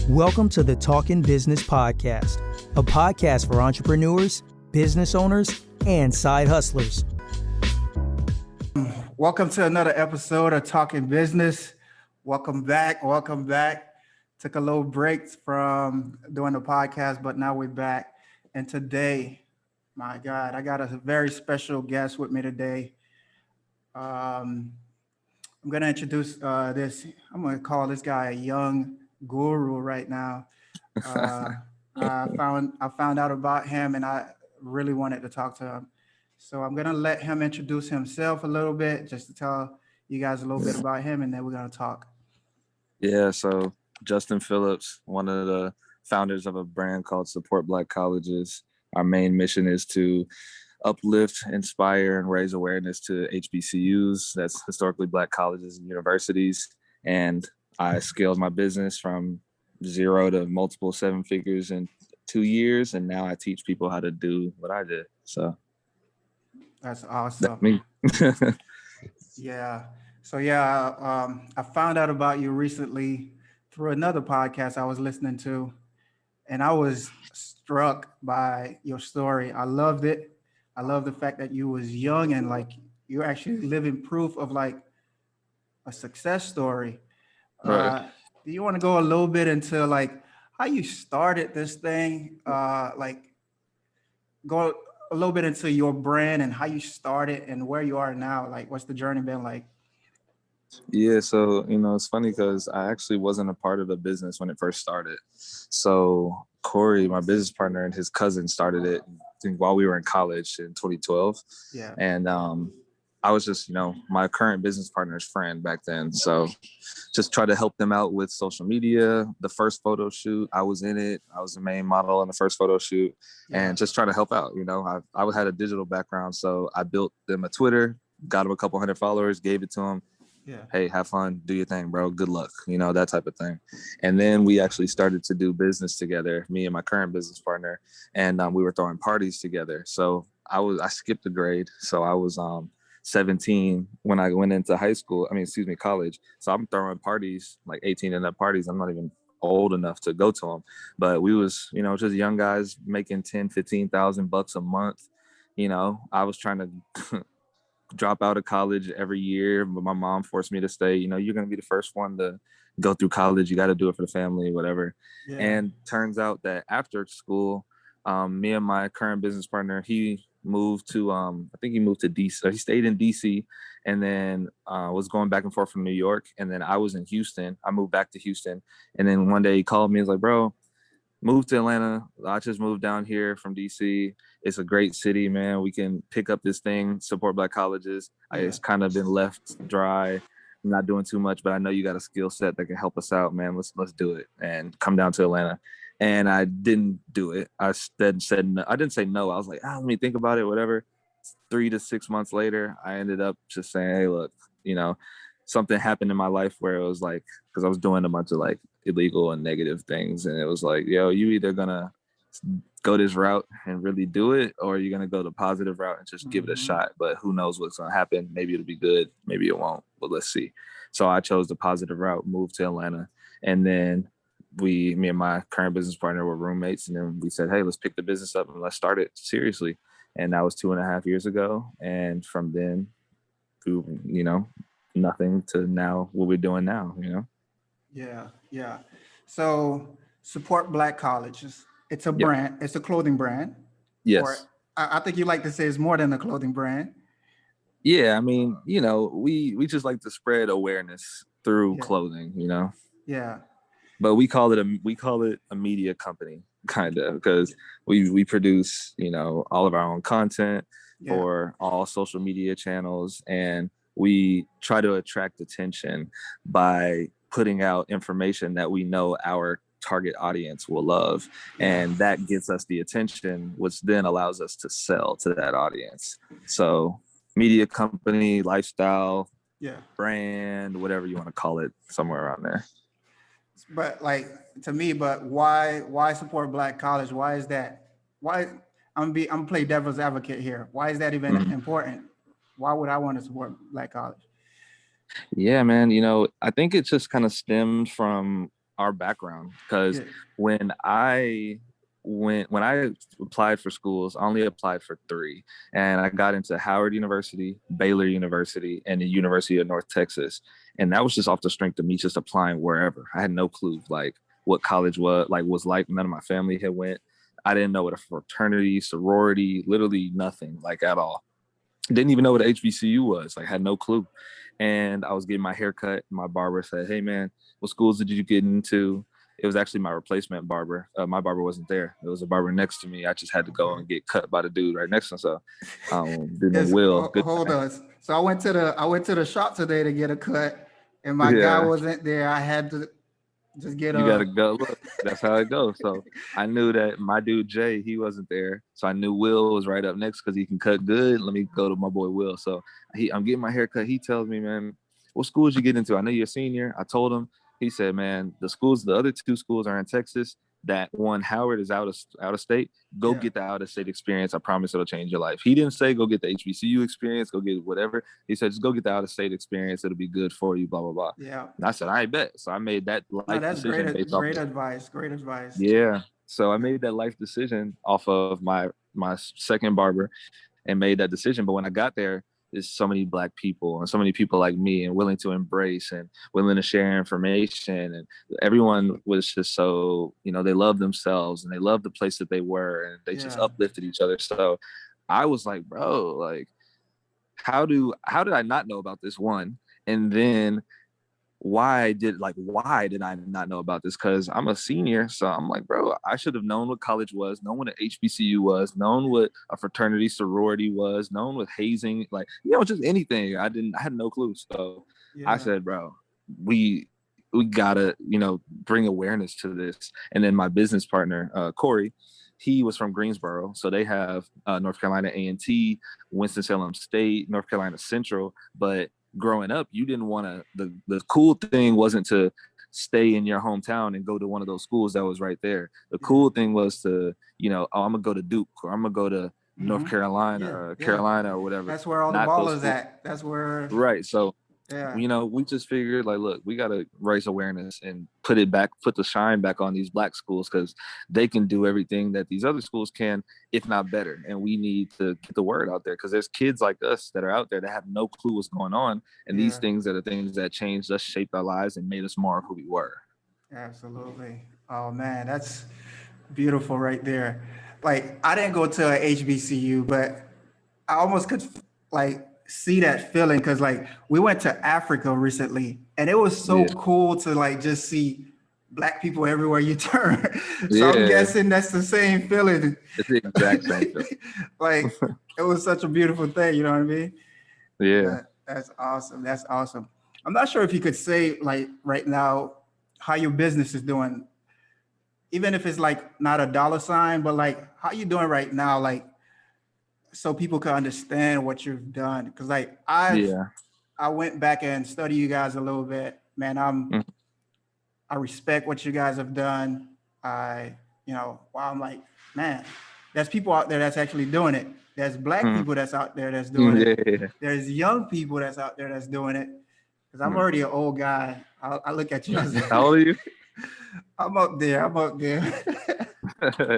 Welcome to the Talkin' Business Podcast, a podcast for entrepreneurs, business owners, and side hustlers. Welcome to another episode of Talkin' Business. Welcome back. Took a little break from doing the podcast, but now we're back. And today, my God, I got a very special guest with me today. I'm going to introduce this. I'm going to call this guy a young guru right now. I found out about him and I really wanted to talk to him. So I'm going to let him introduce himself a little bit, just to tell you guys a little bit about him, and then we're going to talk. Yeah, so Justin Phillips, one of the founders of a brand called Support Black Colleges. Our main mission is to uplift, inspire, and raise awareness to HBCUs, that's historically Black colleges and universities. And I scaled my business from 0 to multiple 7 figures in 2 years, and now I teach people how to do what I did. So that's awesome. That's me. Yeah. So I found out about you recently through another podcast I was listening to, and I was struck by your story. I loved it. I love the fact that you was young and like you're actually living proof of like a success story. Right. Do you want to go a little bit into like how you started this thing? Like go a little bit into your brand and how you started and where you are now. Like what's the journey been like? Yeah, so, it's funny because I actually wasn't a part of the business when it first started. So Corey, my business partner, and his cousin started it, I think, while we were in college in 2012. Yeah. And I was just, my current business partner's friend back then. So just try to help them out with social media. The first photo shoot, I was in it. I was the main model in the first photo shoot, and just try to help out. I had a digital background, so I built them a Twitter, got them a couple hundred followers, gave it to them. Yeah. Hey, have fun, do your thing, bro. Good luck, that type of thing. And then we actually started to do business together, me and my current business partner, and we were throwing parties together. So I skipped a grade, so I was 17 when I went into college. So I'm throwing parties, like 18 and up parties. I'm not even old enough to go to them, but we was, just young guys making 10, 15,000 bucks a month. I was trying to drop out of college every year, but my mom forced me to stay. You're going to be the first one to go through college. You got to do it for the family, whatever. Yeah. And turns out that after school, me and my current business partner, he moved to, I think he moved to DC. He stayed in DC and then was going back and forth from New York. And then I was in Houston. I moved back to Houston. And then one day he called me. He was like, bro, move to Atlanta. I just moved down here from DC. It's a great city, man. We can pick up this thing, Support Black Colleges. It's kind of been left dry. I'm not doing too much, but I know you got a skill set that can help us out, man. Let's do it and come down to Atlanta. And I didn't do it. I then said no. I didn't say no. I was like, let me think about it, whatever. 3 to 6 months later, I ended up just saying, hey, look, something happened in my life where it was like, because I was doing a bunch of like illegal and negative things. And it was like, yo, you either gonna go this route and really do it, or you're gonna go the positive route and just give it a shot. But who knows what's gonna happen? Maybe it'll be good, maybe it won't, but let's see. So I chose the positive route, moved to Atlanta. And then me and my current business partner were roommates. And then we said, hey, let's pick the business up and let's start it seriously. And that was 2.5 years ago. And from then, through, nothing to now what we're doing now, Yeah. So Support Black Colleges. It's a brand. It's a clothing brand. Yes. Or I think you like to say it's more than a clothing brand. Yeah. I mean, we just like to spread awareness through clothing, Yeah. But we call it a media company, kind of, because we produce, all of our own content for all social media channels, and we try to attract attention by putting out information that we know our target audience will love. And that gets us the attention, which then allows us to sell to that audience. So media company, lifestyle, brand, whatever you want to call it, somewhere around there. But like to me, why support Black college? Why is that? Why I'm gonna play devil's advocate here. Why is that even important? Why would I want to support Black college? Yeah, man. I think it just kind of stemmed from our background. Because Yeah. when I applied for schools, I only applied for 3, and I got into Howard University, Baylor University, and the University of North Texas. And that was just off the strength of me just applying wherever. I had no clue like what college was like. None of my family had went. I didn't know what a fraternity, sorority, literally nothing, like at all. Didn't even know what a HBCU was, like had no clue. And I was getting my hair cut. My barber said, "Hey man, what schools did you get into?" It was actually my replacement barber. My barber wasn't there. It was a barber next to me. I just had to go and get cut by the dude right next to him. So, dude named Will. Good Hold guy. on. So I went to the shop today to get a cut, and my guy Yeah, wasn't there. I had to just get you gotta go. Look, that's how it goes. So I knew that my dude Jay, he wasn't there. So I knew Will was right up next because he can cut good. Let me go to my boy Will. So I'm getting my hair cut. He tells me, "Man, what schools you get into?" I know you're a senior. I told him. He said, "Man, the other 2 schools are in Texas. That one, Howard, is out of state. Go Yeah. get the out of state experience. I promise it'll change your life." He didn't say go get the HBCU experience, go get whatever. He said just go get the out of state experience. It'll be good for you. Blah blah blah. Yeah. And I said, "I bet." So I made that No, life that's decision based off. great advice. Great advice. Yeah. So I made that life decision off of my second barber and made that decision. But when I got there, there's so many Black people and so many people like me and willing to embrace and willing to share information. And everyone was just so, they loved themselves and they loved the place that they were and they just Yeah. uplifted each other. So I was like, bro, like, how did I not know about this one? And then why did I not know about this? Because I'm a senior. So I'm like, bro, I should have known what college was, known what an HBCU was, known what a fraternity sorority was, known what hazing, like, just anything. I had no clue. So I Yeah. said, bro, we gotta, bring awareness to this. And then my business partner, Corey, he was from Greensboro. So they have North Carolina A&T, Winston-Salem State, North Carolina Central, but growing up, you didn't want to, the cool thing wasn't to stay in your hometown and go to one of those schools that was right there. The cool thing was to, I'm gonna go to Duke or I'm gonna go to North Carolina or Carolina or whatever. That's where all the ballers at. That's where. Right. So, Yeah. we just figured like, look, we got to raise awareness and put the shine back on these Black schools because they can do everything that these other schools can, if not better. And we need to get the word out there because there's kids like us that are out there that have no clue what's going on. And these things are the things that changed us, shaped our lives, and made us more of who we were. Absolutely. Oh man, that's beautiful right there. Like I didn't go to a HBCU, but I almost could like see that feeling because like we went to Africa recently and it was so cool to like just see Black people everywhere you turn. So I'm guessing that's the same feeling. It's the exact same feeling. Like it was such a beautiful thing, you know what I mean? Yeah. That's awesome. That's awesome. I'm not sure if you could say like right now how your business is doing, even if it's like not a dollar sign, but like how you doing right now, like so people can understand what you've done. Because like I went back and studied you guys a little bit, man. I respect what you guys have done. I'm like, man, there's people out there that's actually doing it. There's Black people that's out there that's doing it. There's young people that's out there that's doing it. Because I'm already an old guy. I look at you as how old are you? I'm up there.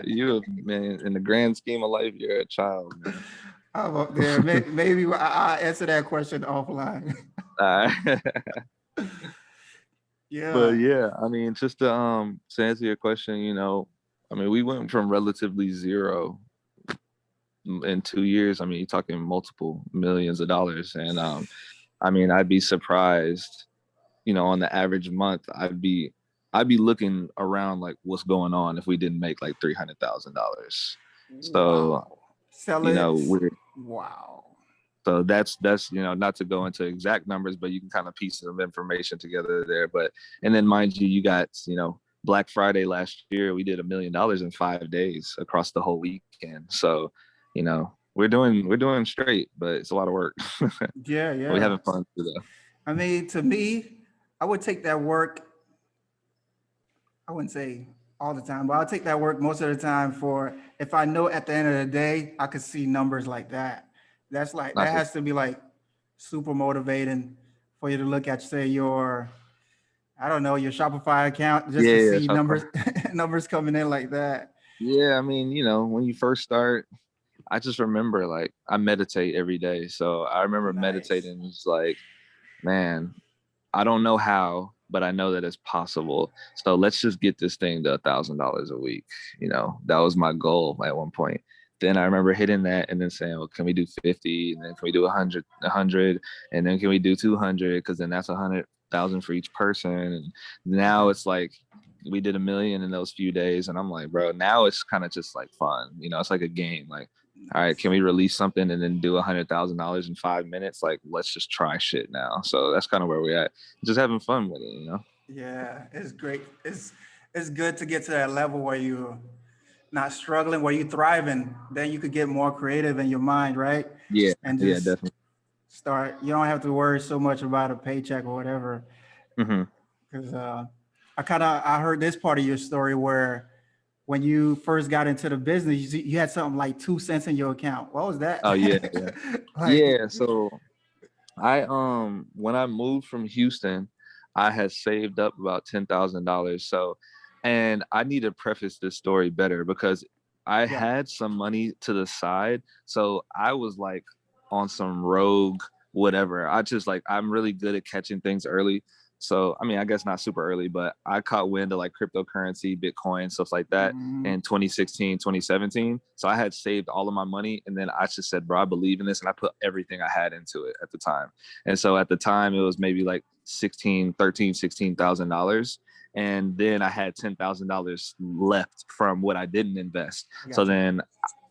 You, man, in the grand scheme of life, you're a child, man. I'm up there. Maybe I'll answer that question offline. Yeah. But yeah, I mean, just to answer your question, we went from relatively zero in 2 years. I mean, you're talking multiple millions of dollars. And I'd be surprised, on the average month, I'd be looking around like what's going on if we didn't make like $300,000. So, wow. So that's not to go into exact numbers, but you can kind of piece some information together there. And then mind you, you got, Black Friday last year, we did $1 million in 5 days across the whole weekend. So, we're doing straight, but it's a lot of work. Yeah. We're having fun too, though. I mean, to me, I would take that work. I wouldn't say all the time, but I'll take that work most of the time for if I know at the end of the day, I could see numbers like that. That's like, that has to be like super motivating for you to look at, say, your I don't know, your Shopify account just Yeah, to yeah, see numbers numbers coming in like that. yeah. I mean, when you first start, I just remember like I meditate every day. So I remember Nice. meditating. It's like, man, I don't know how, but I know that it's possible. So let's just get this thing to $1,000 a week. That was my goal at one point. Then I remember hitting that and then saying, well, can we do 50? And then can we do 100, and then can we do 200? Because then that's 100,000 for each person. And now it's like we did 1 million in those few days. And I'm like, bro, now it's kind of just like fun. It's like a game. Like, all right, Nice. can we release something and then do $100,000 in 5 minutes? Like, let's just try shit now. So that's kind of where we're at. Just having fun with it. Yeah, it's great. It's good to get to that level where you're not struggling, where you're thriving. Then you could get more creative in your mind, right? Yeah, And yeah, just definitely. start. You don't have to worry so much about a paycheck or whatever. Hmm. Because I heard this part of your story where when you first got into the business, you had something like 2 cents in your account. What was that? Oh yeah, yeah, Like, yeah. So when I moved from Houston, I had saved up about $10,000. So, and I need to preface this story better because I yeah, had some money to the side. So I was like on some rogue whatever. I just like I'm really good at catching things early. So I mean, I guess not super early, but I caught wind of like cryptocurrency, Bitcoin, stuff like that mm, in 2016, 2017. So I had saved all of my money, and then I just said, bro, I believe in this, and I put everything I had into it at the time. And so at the time, it was maybe like $16,000. And then I had $10,000 left from what I didn't invest. I So got you. then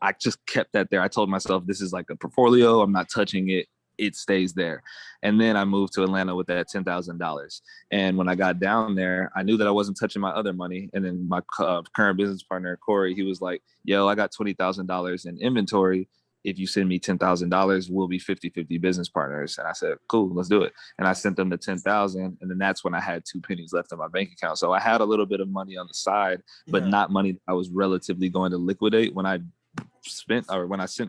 I just kept that there. I told myself, this is like a portfolio. I'm not touching it. It stays there. And then I moved to Atlanta with that $10,000. And when I got down there, I knew that I wasn't touching my other money. And then my current business partner, Corey, he was like, yo, I got $20,000 in inventory. If you send me $10,000, we'll be 50-50 business partners. And I said, cool, let's do it. And I sent them the 10,000. And then that's when I had 2 pennies left in my bank account. So I had a little bit of money on the side, but Yeah, not money I was relatively going to liquidate. When I sent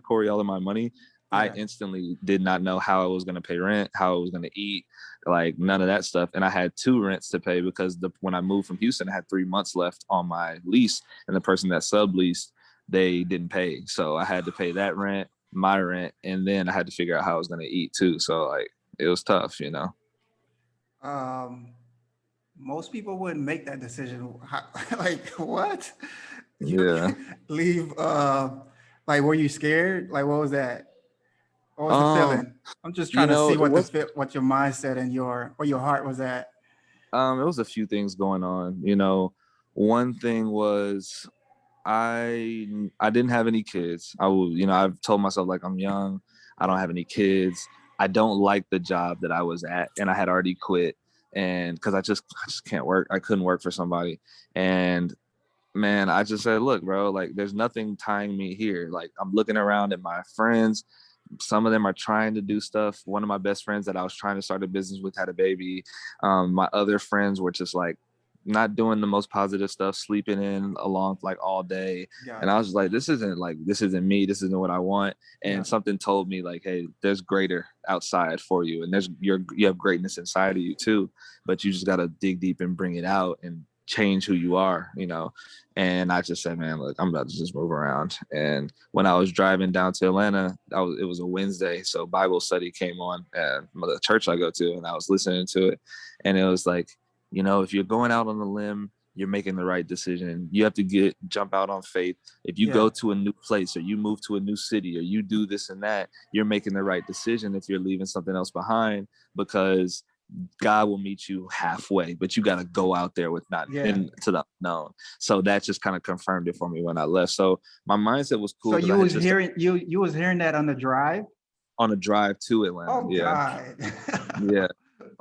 Corey all of my money, I yeah. instantly did not know how I was going to pay rent, how I was going to eat, like none of that stuff. And I had 2 rents to pay because when I moved from Houston, I had 3 months left on my lease. And the person that subleased, they didn't pay. So I had to pay that rent, my rent, and then I had to figure out how I was going to eat too. So like it was tough. Um, Most people wouldn't make that decision. Like, what? You Yeah. leave? Like, were you scared? Like, what was that? What was the Um, feeling? I'm just trying to see it was what your mindset and your heart was at. it was a few things going on. One thing was I didn't have any kids. I've told myself like I'm young. I don't Yeah, have any kids. I don't like the job that I was at, and I had already quit. And because I just can't work. I couldn't work for somebody. And man, I just said, look, bro, like there's nothing tying me here. Like I'm looking around at my friends. Some of them are trying to do stuff. One of my best friends that I was trying to start a business with had a baby. My other friends were just like not doing the most positive stuff, sleeping in along like all day. And got I you. was just like, this isn't me. This isn't what I want. Yeah, And something told me like, hey, there's greater outside for you. And you have greatness inside of you too, but you just got to dig deep and bring it out and change who you are. And I just said, man, look, I'm about to just move around. And when I was driving down to Atlanta, it was a Wednesday. So Bible study came on at the church I go to, and I was listening to it. And it was like, if you're going out on a limb, you're making the right decision. You have to jump out on faith. If you yeah, go to a new place or you move to a new city or you do this and that, you're making the right decision if you're leaving something else behind, because God will meet you halfway, but you got to go out there with not yeah. into the unknown. So that just kind of confirmed it for me when I left. So my mindset was So cool because I had just you was hearing that on the drive. on a drive to Atlanta. Oh Yeah. God. Yeah.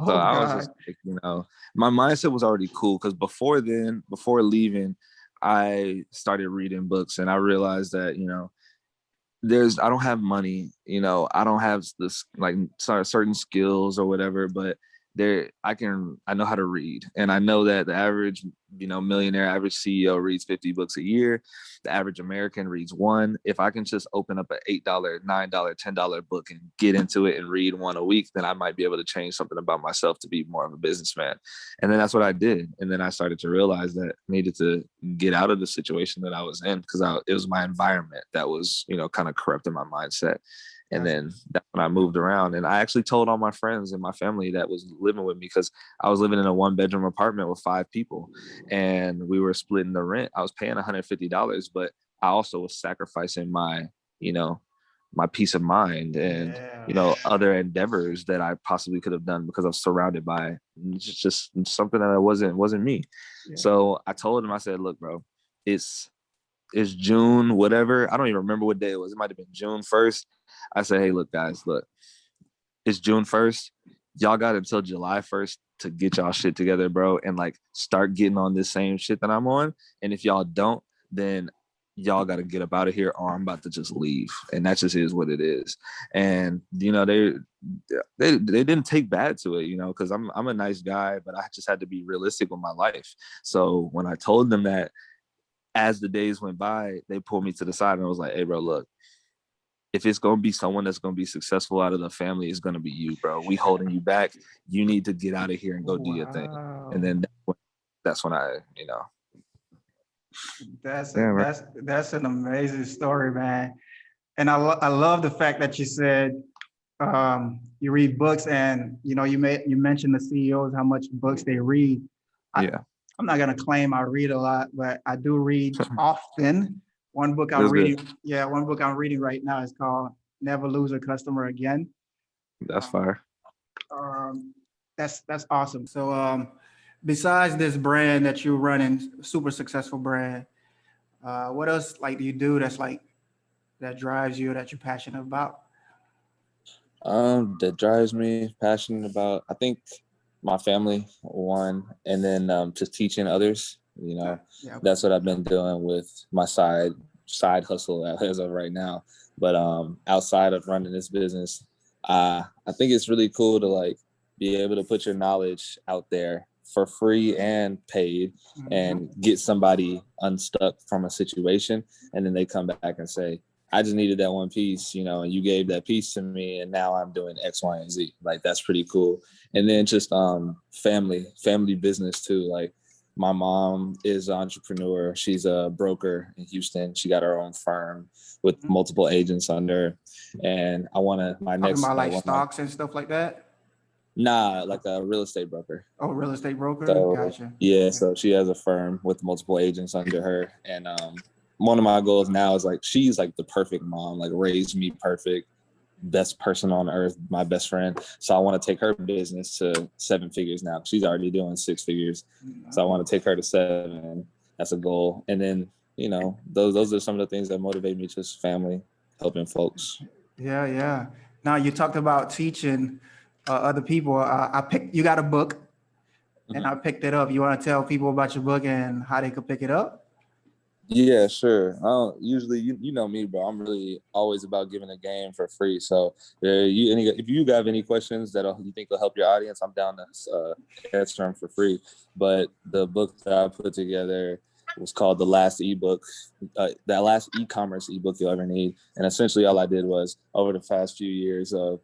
So Oh I was just God. like, my mindset was already cool because before leaving, I started reading books and I realized that, I don't have money, I don't have this like certain skills or whatever, but I know how to read, and I know that the average, millionaire, average CEO reads 50 books a year. The average American reads one. If I can just open up an $8, $9, $10 book and get into it and read one a week, then I might be able to change something about myself to be more of a businessman. And then that's what I did. And then I started to realize that I needed to get out of the situation that I was in, because it was my environment that was, kind of corrupting my mindset. And then that's when I moved around, and I actually told all my friends and my family that was living with me, because I was living in a 1-bedroom apartment with 5 people, and we were splitting the rent. I was paying $150, but I also was sacrificing my, my peace of mind and, other endeavors that I possibly could have done, because I was surrounded by just something that wasn't me. Yeah. So I told him, I said, look, bro, it's June, whatever. I don't even remember what day it was. It might've been June 1st. I said, hey, look, guys, it's June 1st. Y'all got until July 1st to get y'all shit together, bro, and like start getting on this same shit that I'm on. And if y'all don't, then y'all got to get up out of here, or I'm about to just leave. And that just is what it is. And, they didn't take bad to it, because I'm a nice guy, but I just had to be realistic with my life. So when I told them that, as the days went by, they pulled me to the side and I was like, hey, bro, look, if it's going to be someone that's going to be successful out of the family, it's going to be you, bro. We holding you back. You need to get out of here and go do your thing. And then that's when I, That's an amazing story, man. And I love the fact that you said you read books, and you mentioned the CEOs, how much books they read. I'm not gonna claim I read a lot, but I do read often. One book I'm reading right now is called Never Lose a Customer Again. That's fire. That's awesome. So besides this brand that you're running, super successful brand, what else do you do that drives you, that you're passionate about? That drives me passionate about, I think, my family, one, and then just teaching others. That's what I've been doing with my side hustle as of right now. But outside of running this business, I think it's really cool to be able to put your knowledge out there for free and paid, and get somebody unstuck from a situation, and then they come back and say, I just needed that one piece, and you gave that piece to me, and now I'm doing X, Y, and Z. That's pretty cool. And then just family business too. My mom is an entrepreneur. She's a broker in Houston. She got her own firm with multiple agents under. And I want to, my next. Talking about stocks and stuff like that? Nah, a real estate broker. Oh, real estate broker? So, gotcha. Yeah, so she has a firm with multiple agents under her. And one of my goals now is she's the perfect mom, raised me perfect, best person on earth, my best friend. So I want to take her business to 7 figures now. She's already doing 6 figures. So I want to take her to 7. That's a goal. And then, those are some of the things that motivate me, just family, helping folks. Yeah. Now you talked about teaching other people. You got a book, and I picked it up. You want to tell people about your book and how they could pick it up? Yeah, sure. Usually, you know me, bro. I'm really always about giving a game for free. So if you have any questions that you think will help your audience, I'm down to answer them for free. But the book that I put together was called The Last Ebook, that last e-commerce ebook you'll ever need. And essentially all I did was, over the past few years of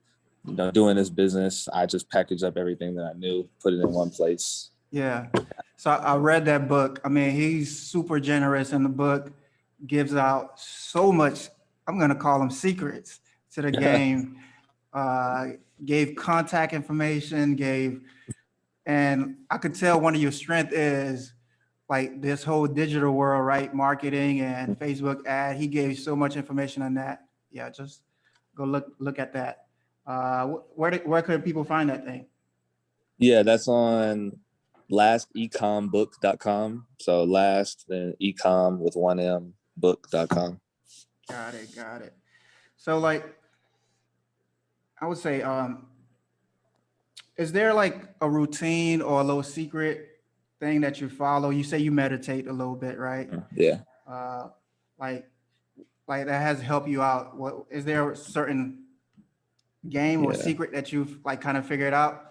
doing this business, I just packaged up everything that I knew, put it in one place. Yeah. So I read that book. I mean, he's super generous in the book, gives out so much, I'm going to call them secrets to the game, gave contact information, and I could tell one of your strengths is this whole digital world, right? Marketing and Facebook ad. He gave so much information on that. Yeah, just go look at that. Where could people find that thing? Yeah, that's on lastecombook.com. So last, then ecom with 1M book.com. Got it. So I would say, is there a routine or a little secret thing that you follow? You say you meditate a little bit, right? Yeah. Like that has helped you out. What is there a certain game or secret that you've kind of figured out?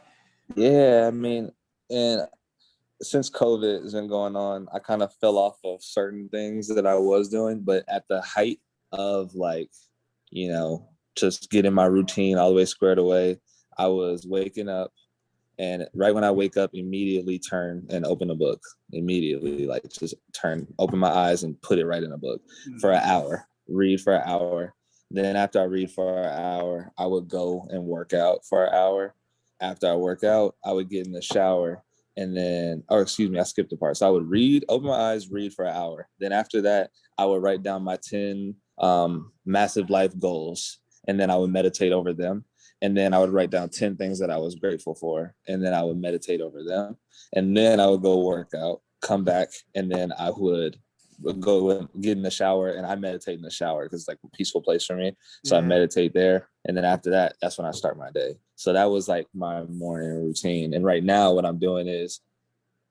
Yeah, I mean, and since COVID has been going on, I kind of fell off of certain things that I was doing, but at the height of like, you know, just getting my routine all the way squared away, I was waking up, and right when I wake up, immediately turn and open a book. Immediately, like just open my eyes and put it right in a book for an hour, read for an hour. Then after I read for an hour, I would go and work out for an hour. After I work out, I would get in the shower, and then, or excuse me, I skipped the part. So I would read, open my eyes, read for an hour. Then after that, I would write down my 10 massive life goals, and then I would meditate over them. And then I would write down 10 things that I was grateful for, and then I would meditate over them. And then I would go work out, come back, and then I would go get in the shower, and I meditate in the shower because it's like a peaceful place for me. So I meditate there. And then after that, that's when I start my day. So that was like my morning routine. And right now what I'm doing is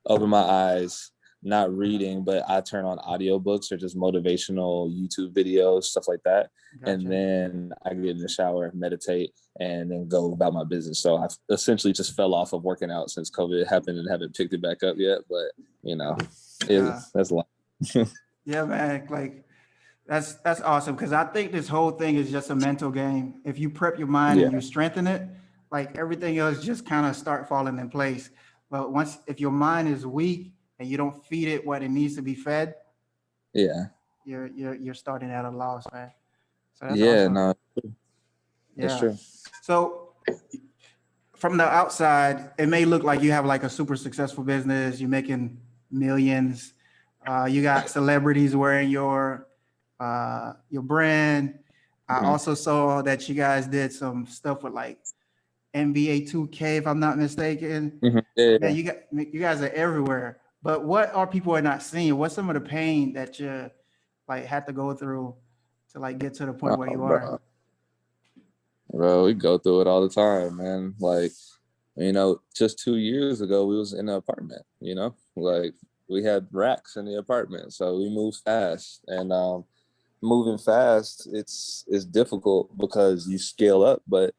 open my eyes, not reading, but I turn on audiobooks or just motivational YouTube videos, stuff like that. Gotcha. And then I get in the shower, meditate, and then go about my business. So I essentially just fell off of working out since COVID happened and haven't picked it back up yet. But, you know, that's a lot. Yeah, man. Like that's awesome. Cause I think this whole thing is just a mental game. If you prep your mind and you strengthen it, like everything else just kind of start falling in place. But if your mind is weak and you don't feed it what it needs to be fed, you're starting at a loss, man. So that's awesome. No, that's true. So from the outside, it may look like you have like a super successful business. You're making millions. You got celebrities wearing your brand. I also saw that you guys did some stuff with like NBA 2K, if I'm not mistaken. Man, you guys are everywhere. But what are people not seeing? What's some of the pain that you like had to go through to like get to the point where you are? Bro, we go through it all the time, man. Like, you know, just 2 years ago, we was in an apartment, you know, like we had racks in the apartment. So we moved fast, and moving fast, it's difficult because you scale up, but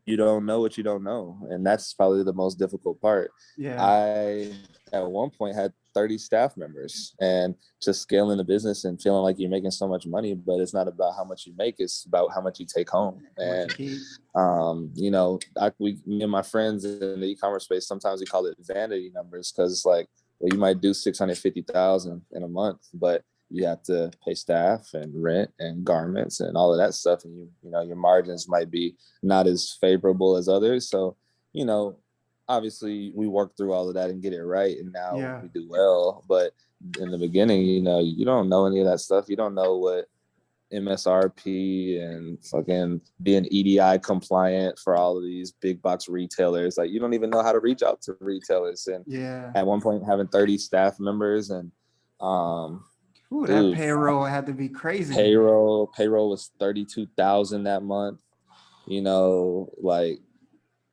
you don't know what you don't know. And that's probably the most difficult part. I, at one point, had 30 staff members, and just scaling the business and feeling like you're making so much money, but it's not about how much you make, it's about how much you take home. And, you know, me and my friends in the e-commerce space, sometimes we call it vanity numbers, because it's like, well, you might do 650,000 in a month, but you have to pay staff and rent and garments and all of that stuff. And you know, your margins might be not as favorable as others. So, you know, obviously we work through all of that and get it right. And now we do well. But in the beginning, you know, you don't know any of that stuff. You don't know what MSRP and fucking being EDI compliant for all of these big box retailers. Like, you don't even know how to reach out to retailers. And at one point having 30 staff members, and that payroll had to be crazy. Payroll was 32,000 that month, you know, like,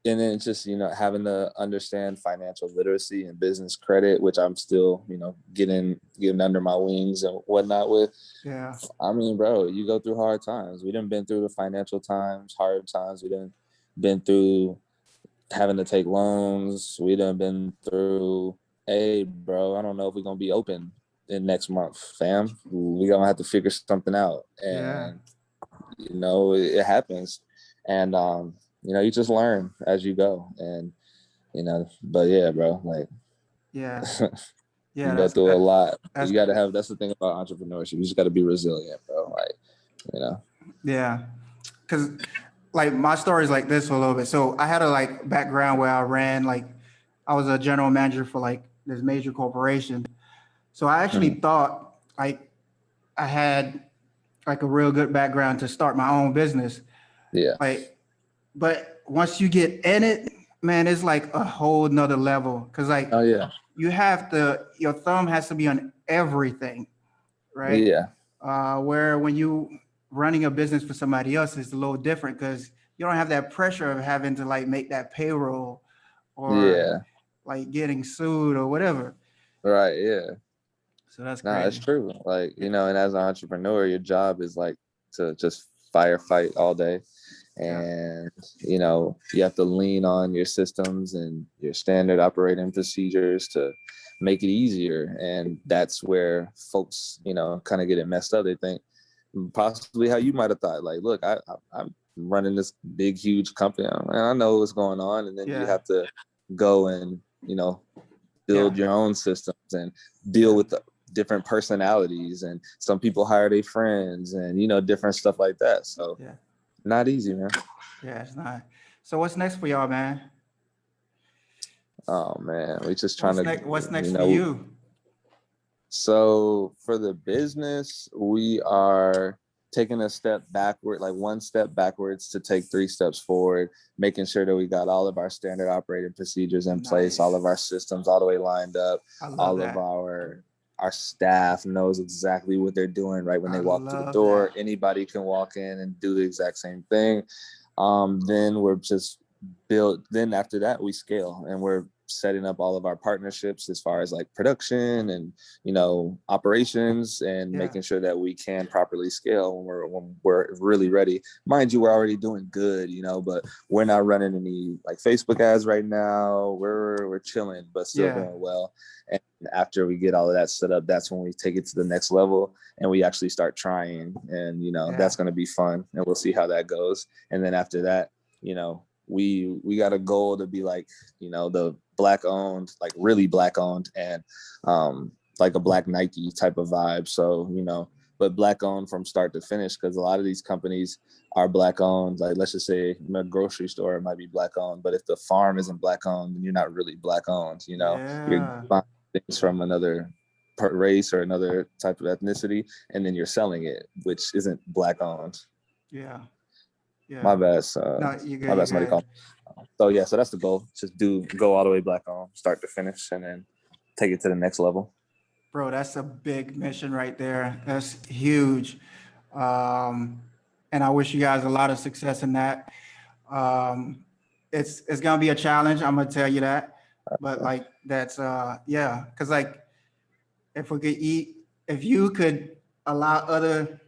and then it's just, you know, having to understand financial literacy and business credit, which I'm still, you know, getting under my wings and whatnot with. I mean, bro, you go through hard times. We done been through the financial times, hard times. We done been through having to take loans. We done been through, hey, bro, I don't know if we're going to be open in next month, fam. We gonna have to figure something out. And you know, it happens. And you know, you just learn as you go. And you know, but yeah, bro, like you go through a lot. You gotta have, that's the thing about entrepreneurship. You just gotta be resilient, bro. Like, you know. Yeah. Cause like my story is like this for a little bit. So I had a like background where I was a general manager for like this major corporation. So I actually thought like I had like a real good background to start my own business. Like, but once you get in it, man, it's like a whole nother level. Cause like, you have to, your thumb has to be on everything, right? Where when you running a business for somebody else, it's a little different because you don't have that pressure of having to like make that payroll or like getting sued or whatever. So that's crazy. That's true. Like, you know, and as an entrepreneur, your job is like to just firefight all day. And, you have to lean on your systems and your standard operating procedures to make it easier. And that's where folks, kind of get it messed up. They think possibly how you might have thought, like, look, I'm running this big, huge company, and I know what's going on. And then you have to go and, build your own systems and deal with the different personalities. And some people hire their friends and, different stuff like that. So not easy, man. Yeah, it's not. So what's next for y'all, man? Oh man, we just trying what's next for you? So for the business, we are taking a step backward, like one step backwards to take 3 steps forward, making sure that we got all of our standard operating procedures in place, all of our systems all the way lined up, all of our staff knows exactly what they're doing right when they walk through the door. Anybody can walk in and do the exact same thing. Then we're just then after that we scale, and we're setting up all of our partnerships as far as like production and operations, and making sure that we can properly scale when we're really ready. Mind you, we're already doing good, but we're not running any like Facebook ads right now. We're chilling, but still doing well. And after we get all of that set up, that's when we take it to the next level and we actually start trying, and that's going to be fun, and we'll see how that goes. And then after that, we got a goal to be like, the Black owned, like really Black owned, and like a Black Nike type of vibe. So, but Black owned from start to finish, because a lot of these companies are Black owned. Like, let's just say a grocery store, it might be Black owned, but if the farm isn't Black owned, then you're not really Black owned. You're buying things from another race or another type of ethnicity, and then you're selling it, which isn't Black owned. Yeah. My bad. No, you good, my bad. Somebody called. So that's the goal. Just go all the way Black on, start to finish, and then take it to the next level. Bro, that's a big mission right there. That's huge. And I wish you guys a lot of success in that. It's gonna be a challenge, I'm gonna tell you that. But like that's because like if you could allow other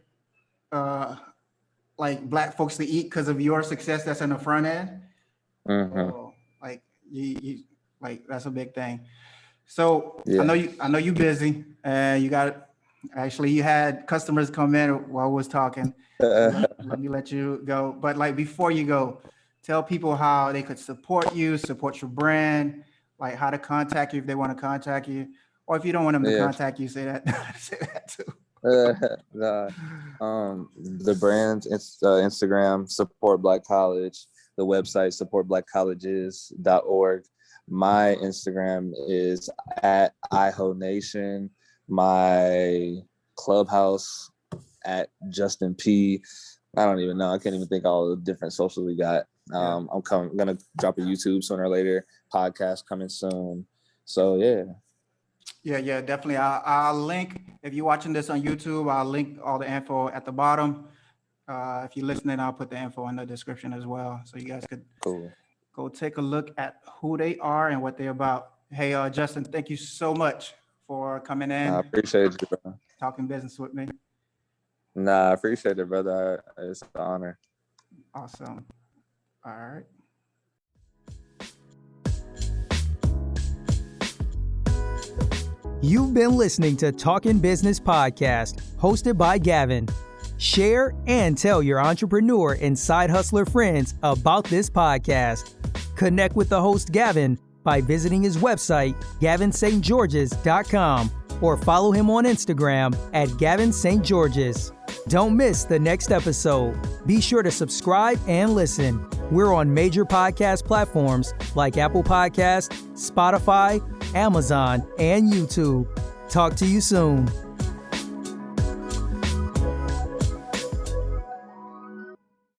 like Black folks to eat because of your success that's in the front end. Like you like that's a big thing. So I know you busy, and you had customers come in while I was talking. Let me let you go. But like before you go, tell people how they could support you, support your brand, like how to contact you if they want to contact you, or if you don't want them to contact you, say that say that too. The brand, Instagram, Support Black College, the website supportblackcolleges.org. My Instagram is at IHONation. My Clubhouse at Justin P. I don't even know. I can't even think all the different socials we got. I'm gonna drop a YouTube sooner or later. Podcast coming soon. So Yeah, definitely. I'll link, if you're watching this on YouTube, I'll link all the info at the bottom. If you're listening, I'll put the info in the description as well, so you guys could go take a look at who they are and what they're about. Hey, Justin, thank you so much for coming in. I appreciate you, bro. Talking business with me. I appreciate it, brother. It's an honor. Awesome. All right. You've been listening to Talking Business Podcast, hosted by Gavin. Share and tell your entrepreneur and side hustler friends about this podcast. Connect with the host Gavin by visiting his website, gavinstgeorges.com, or follow him on Instagram at gavinstgeorges. Don't miss the next episode. Be sure to subscribe and listen. We're on major podcast platforms like Apple Podcasts, Spotify, Amazon, and YouTube. Talk to you soon.